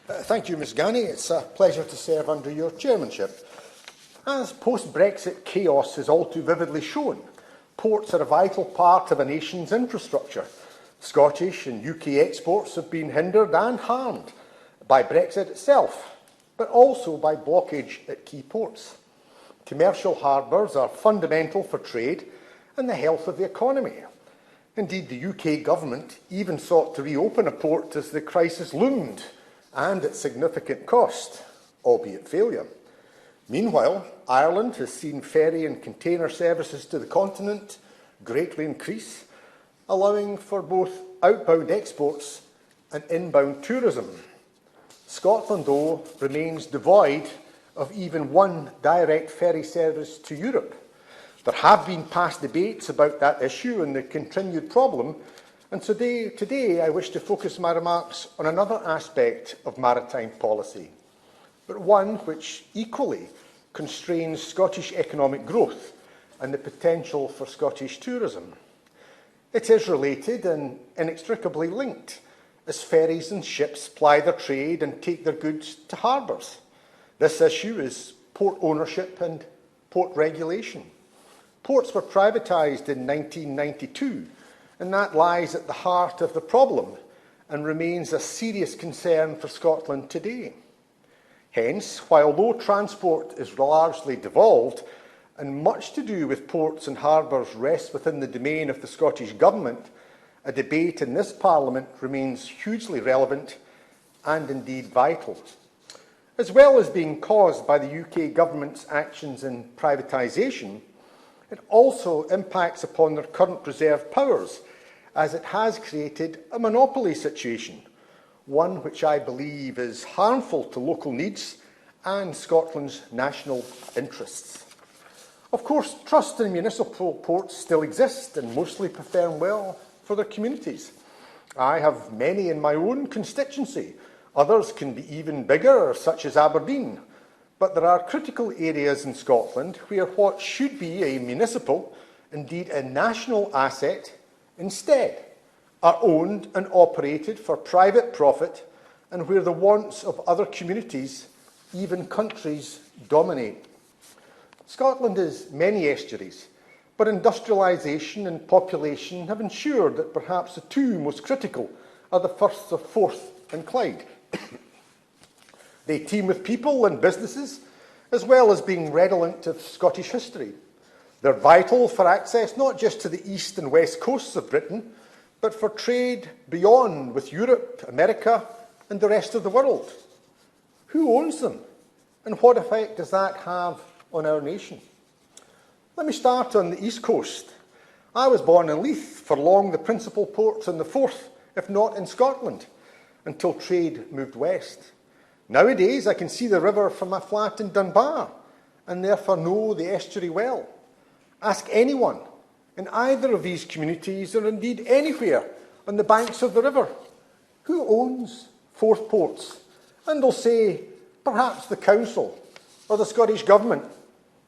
Thank you, Ms Ghani. It's a pleasure to serve under your chairmanship. As post-Brexit chaos has all too vividly shown, ports are a vital part of a nation's infrastructure. Scottish and UK exports have been hindered and harmed by Brexit itself, but also by blockage at key ports. Commercial harbours are fundamental for trade and the health of the economy. Indeed, the UK government even sought to reopen a port as the crisis loomed, and at significant cost, albeit failure. Meanwhile, Ireland has seen ferry and container services to the continent greatly increase, allowing for both outbound exports and inbound tourism. Scotland, though, remains devoid of even one direct ferry service to Europe. There have been past debates about that issue and the continued problem, and today I wish to focus my remarks on another aspect of maritime policy, but one which equally constrains Scottish economic growth and the potential for Scottish tourism. It is related and inextricably linked, as ferries and ships ply their trade and take their goods to harbours. This issue is port ownership and port regulation. Ports were privatised in 1992, and that lies at the heart of the problem and remains a serious concern for Scotland today. Hence, while road transport is largely devolved and much to do with ports and harbours rests within the domain of the Scottish Government, a debate in this Parliament remains hugely relevant and indeed vital. As well as being caused by the UK Government's actions in privatisation, it also impacts upon their current reserve powers, as it has created a monopoly situation, one which I believe is harmful to local needs and Scotland's national interests. Of course, trust in municipal ports still exists and mostly perform well for their communities. I have many in my own constituency. Others can be even bigger, such as Aberdeen. But there are critical areas in Scotland where what should be a municipal, indeed a national asset, instead are owned and operated for private profit, and where the wants of other communities, even countries, dominate. Scotland has many estuaries, but industrialisation and population have ensured that perhaps the two most critical are the firsts of Forth and Clyde. They teem with people and businesses, as well as being redolent of Scottish history. They're vital for access not just to the east and west coasts of Britain, but for trade beyond with Europe, America, and the rest of the world. Who owns them, and what effect does that have on our nation? Let me start on the east coast. I was born in Leith, for long the principal port in the Forth, if not in Scotland, until trade moved west. Nowadays, I can see the river from my flat in Dunbar, and therefore know the estuary well. Ask anyone in either of these communities, or indeed anywhere on the banks of the river, who owns Forth ports? And they'll say, perhaps the council, or the Scottish Government,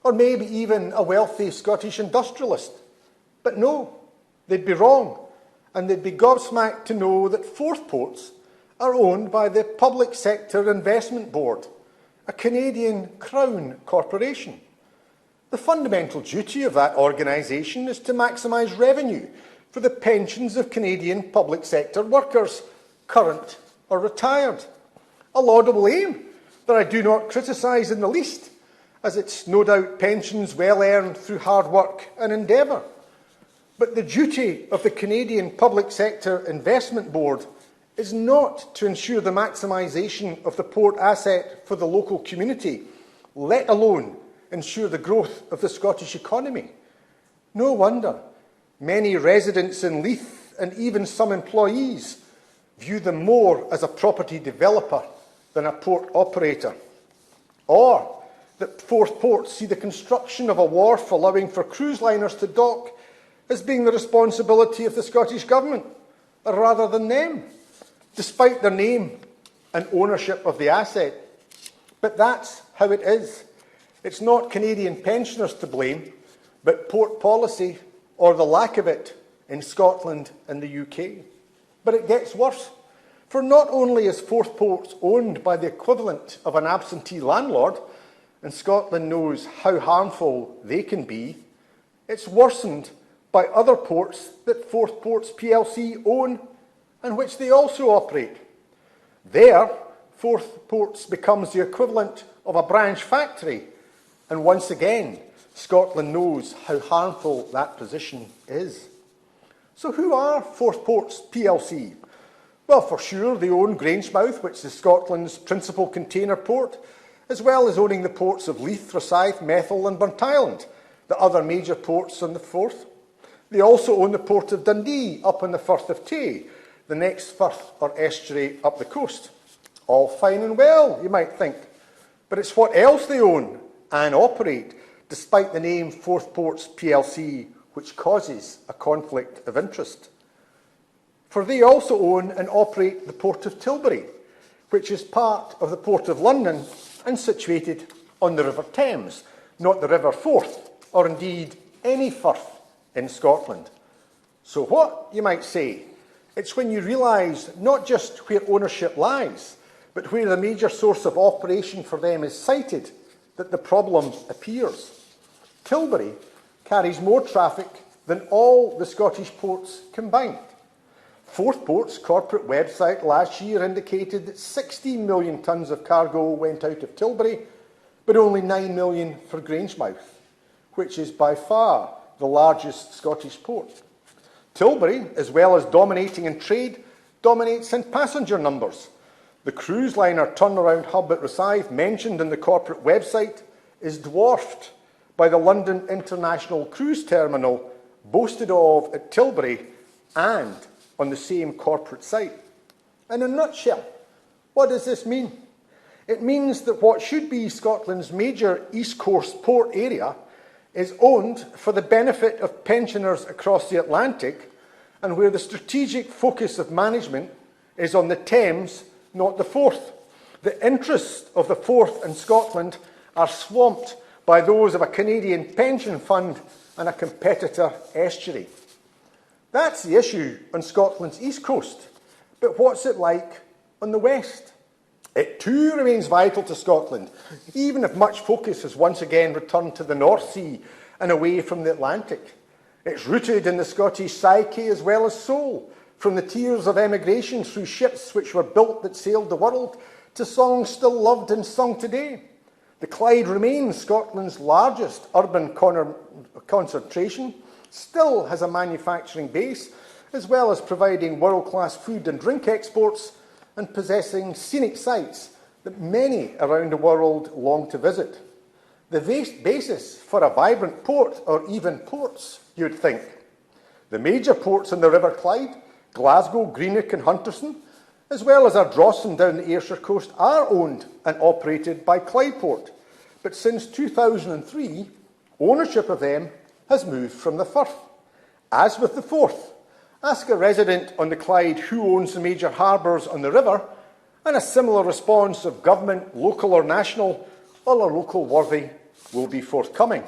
or maybe even a wealthy Scottish industrialist. But no, they'd be wrong, and they'd be gobsmacked to know that Forth ports are owned by the Public Sector Investment Board, a Canadian Crown corporation. The fundamental duty of that organisation is to maximise revenue for the pensions of Canadian public sector workers, current or retired. A laudable aim that I do not criticise in the least, as it's no doubt pensions well earned through hard work and endeavour. But the duty of the Canadian Public Sector Investment Board is not to ensure the maximisation of the port asset for the local community, let alone ensure the growth of the Scottish economy. No wonder many residents in Leith, and even some employees, view them more as a property developer than a port operator. Or that Forth ports see the construction of a wharf allowing for cruise liners to dock as being the responsibility of the Scottish Government, rather than them, despite their name and ownership of the asset. But that's how it is. It's not Canadian pensioners to blame, but port policy, or the lack of it, in Scotland and the UK. But it gets worse. For not only is Forth Ports owned by the equivalent of an absentee landlord, and Scotland knows how harmful they can be, it's worsened by other ports that Forth Ports plc own and which they also operate. There, Forth Ports becomes the equivalent of a branch factory, and once again, Scotland knows how harmful that position is. So who are Forth Ports plc? Well, for sure, they own Grangemouth, which is Scotland's principal container port, as well as owning the ports of Leith, Rosyth, Methil and Burntisland, the other major ports on the Forth. They also own the port of Dundee up on the Firth of Tay, the next firth or estuary up the coast. All fine and well, you might think. But it's what else they own and operate, despite the name Forth Ports plc, which causes a conflict of interest. For they also own and operate the Port of Tilbury, which is part of the Port of London and situated on the River Thames, not the River Forth, or indeed any firth in Scotland. So what, you might say? It's when you realise not just where ownership lies, but where the major source of operation for them is sited, that the problem appears. Tilbury carries more traffic than all the Scottish ports combined. Forth Ports' corporate website last year indicated that 16 million tonnes of cargo went out of Tilbury, but only 9 million for Grangemouth, which is by far the largest Scottish port. Tilbury, as well as dominating in trade, dominates in passenger numbers. The cruise liner turnaround hub at Rosyth, mentioned in the corporate website, is dwarfed by the London International Cruise Terminal, boasted of at Tilbury and on the same corporate site. In a nutshell, what does this mean? It means that what should be Scotland's major East Coast port area is owned for the benefit of pensioners across the Atlantic, and where the strategic focus of management is on the Thames, not the Forth. The interests of the Forth and Scotland are swamped by those of a Canadian pension fund and a competitor estuary. That's the issue on Scotland's east coast. But what's it like on the west? It too remains vital to Scotland, even if much focus has once again returned to the North Sea and away from the Atlantic. It's rooted in the Scottish psyche as well as soul, from the tears of emigration through ships which were built that sailed the world to songs still loved and sung today. The Clyde remains Scotland's largest urban concentration, still has a manufacturing base, as well as providing world-class food and drink exports and possessing scenic sites that many around the world long to visit. The basis for a vibrant port, or even ports, you'd think. The major ports on the River Clyde, Glasgow, Greenock and Hunterston, as well as Ardrossan down the Ayrshire coast, are owned and operated by Clyde Port. But since 2003, ownership of them has moved from the Firth. As with the Forth, ask a resident on the Clyde who owns the major harbours on the river, and a similar response of government, local or national, all are local worthy, will be forthcoming.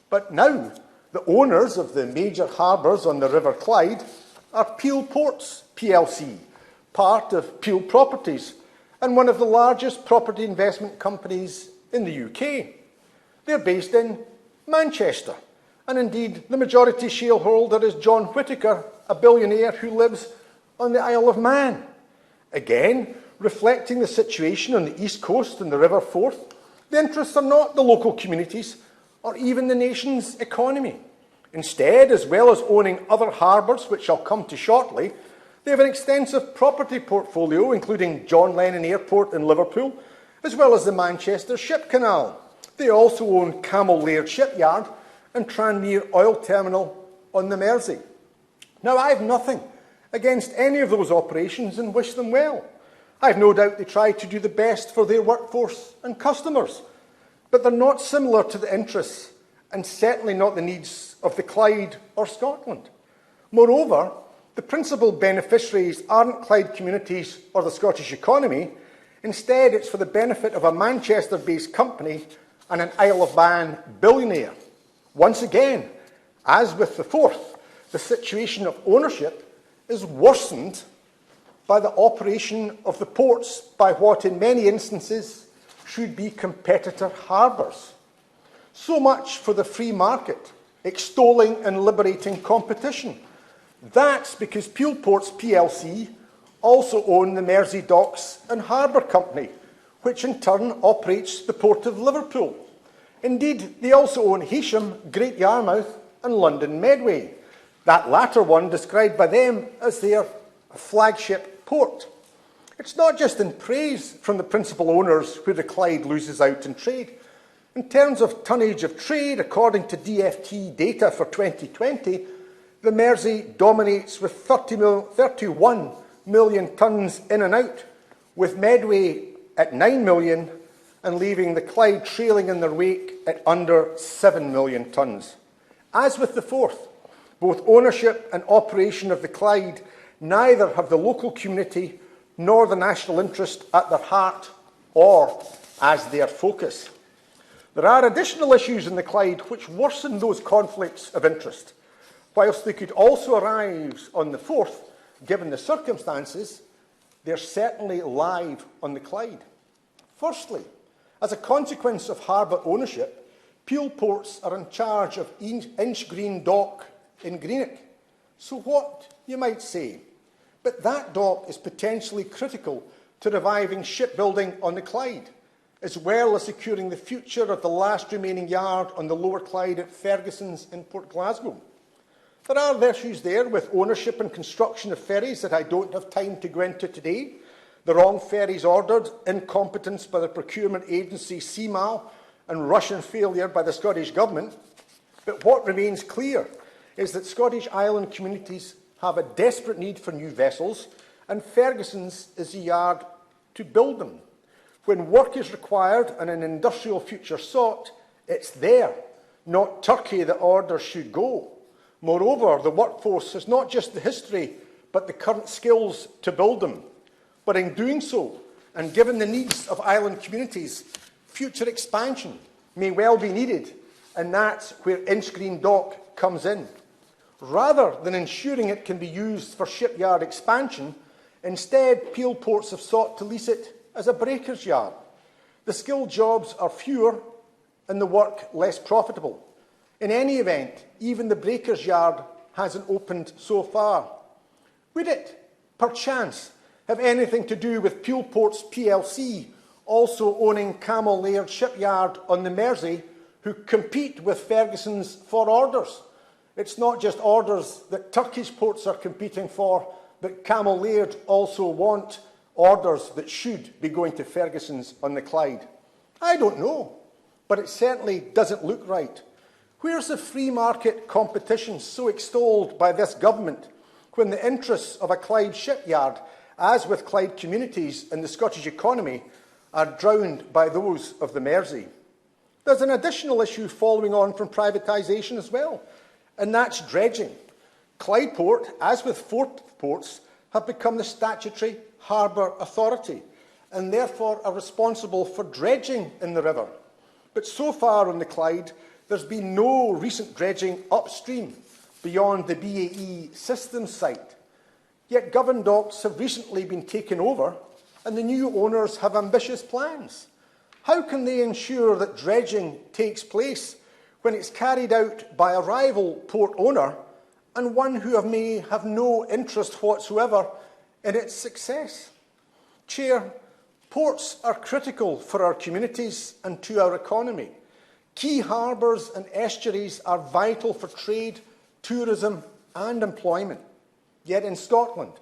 But now, the owners of the major harbours on the River Clyde are Peel Ports plc, part of Peel Properties, and one of the largest property investment companies in the UK. They're based in Manchester, and indeed the majority shareholder is John Whittaker, a billionaire who lives on the Isle of Man. Again, reflecting the situation on the east coast and the River Forth, the interests are not the local communities or even the nation's economy. Instead, as well as owning other harbours, which I'll come to shortly, they have an extensive property portfolio, including John Lennon Airport in Liverpool, as well as the Manchester Ship Canal. They also own Camel Laird Shipyard and Tranmere Oil Terminal on the Mersey. Now, I have nothing against any of those operations and wish them well. I have no doubt they try to do the best for their workforce and customers, but they're not similar to the interests and certainly not the needs of the Clyde or Scotland. Moreover, the principal beneficiaries aren't Clyde communities or the Scottish economy. Instead, it's for the benefit of a Manchester-based company and an Isle of Man billionaire. Once again, as with the Forth, the situation of ownership is worsened by the operation of the ports by what in many instances should be competitor harbours. So much for the free market, extolling and liberating competition. That's because Peel Ports plc also own the Mersey Docks and Harbour Company, which in turn operates the Port of Liverpool. Indeed, they also own Heysham, Great Yarmouth and London Medway, that latter one described by them as their flagship port. It's not just in praise from the principal owners where the Clyde loses out in trade. In terms of tonnage of trade, according to DFT data for 2020, the Mersey dominates with 31 million tonnes in and out, with Medway at 9 million and leaving the Clyde trailing in their wake at under 7 million tonnes. As with the Forth, both ownership and operation of the Clyde neither have the local community nor the national interest at their heart or as their focus. There are additional issues in the Clyde which worsen those conflicts of interest, whilst they could also arise on the Forth, given the circumstances. They're certainly live on the Clyde. Firstly, as a consequence of harbour ownership, Peel Ports are in charge of Inchgreen Dock in Greenock. So what, you might say? But that dock is potentially critical to reviving shipbuilding on the Clyde, as well as securing the future of the last remaining yard on the Lower Clyde at Ferguson's in Port Glasgow. There are issues there with ownership and construction of ferries that I don't have time to go into today. The wrong ferries ordered, incompetence by the procurement agency CMAL, and Russian failure by the Scottish Government. But what remains clear is that Scottish island communities have a desperate need for new vessels, and Ferguson's is the yard to build them. When work is required and an industrial future sought, it's there, not Turkey, that orders should go. Moreover, the workforce has not just the history, but the current skills to build them. But in doing so, and given the needs of island communities, future expansion may well be needed, and that's where Inchgreen Dock comes in. Rather than ensuring it can be used for shipyard expansion, instead Peel Ports have sought to lease it as a breaker's yard. The skilled jobs are fewer and the work less profitable. In any event, even the breaker's yard hasn't opened so far. Would it, perchance, have anything to do with Peel Ports plc also owning Camel Laird Shipyard on the Mersey, who compete with Ferguson's for orders? It's not just orders that Turkish ports are competing for, but Camel Laird also want orders that should be going to Ferguson's on the Clyde. I don't know, but it certainly doesn't look right. Where's the free market competition so extolled by this government when the interests of a Clyde shipyard, as with Clyde communities and the Scottish economy, are drowned by those of the Mersey? There's an additional issue following on from privatisation as well, and that's dredging. Clyde Port, as with Forth Ports, have become the statutory harbour authority and therefore are responsible for dredging in the river. But so far on the Clyde, there's been no recent dredging upstream beyond the BAE Systems site. Yet Govan docks have recently been taken over and the new owners have ambitious plans. How can they ensure that dredging takes place when it's carried out by a rival port owner and one who may have no interest whatsoever in its success? Chair, ports are critical for our communities and to our economy. Key harbours and estuaries are vital for trade, tourism and employment. Yet in Scotland,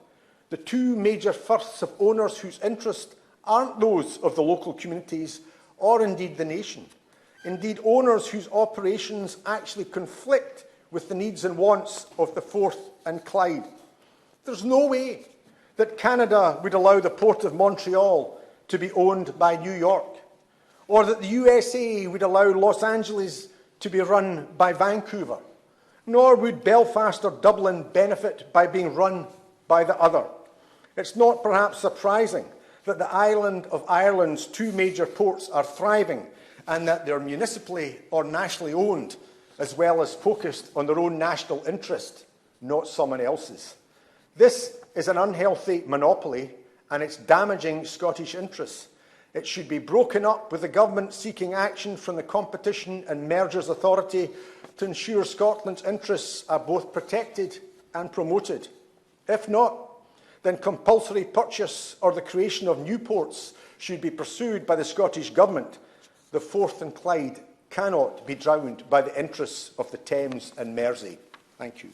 the two major firsts of owners whose interests aren't those of the local communities or indeed the nation. Indeed, owners whose operations actually conflict with the needs and wants of the Forth and Clyde. There's no way that Canada would allow the Port of Montreal to be owned by New York, or that the USA would allow Los Angeles to be run by Vancouver, nor would Belfast or Dublin benefit by being run by the other. It's not perhaps surprising that the island of Ireland's two major ports are thriving and that they're municipally or nationally owned, as well as focused on their own national interest, not someone else's. This is an unhealthy monopoly and it's damaging Scottish interests. It should be broken up, with the government seeking action from the Competition and Mergers Authority to ensure Scotland's interests are both protected and promoted. If not, then compulsory purchase or the creation of new ports should be pursued by the Scottish Government. The Forth and Clyde cannot be drowned by the interests of the Thames and Mersey. Thank you.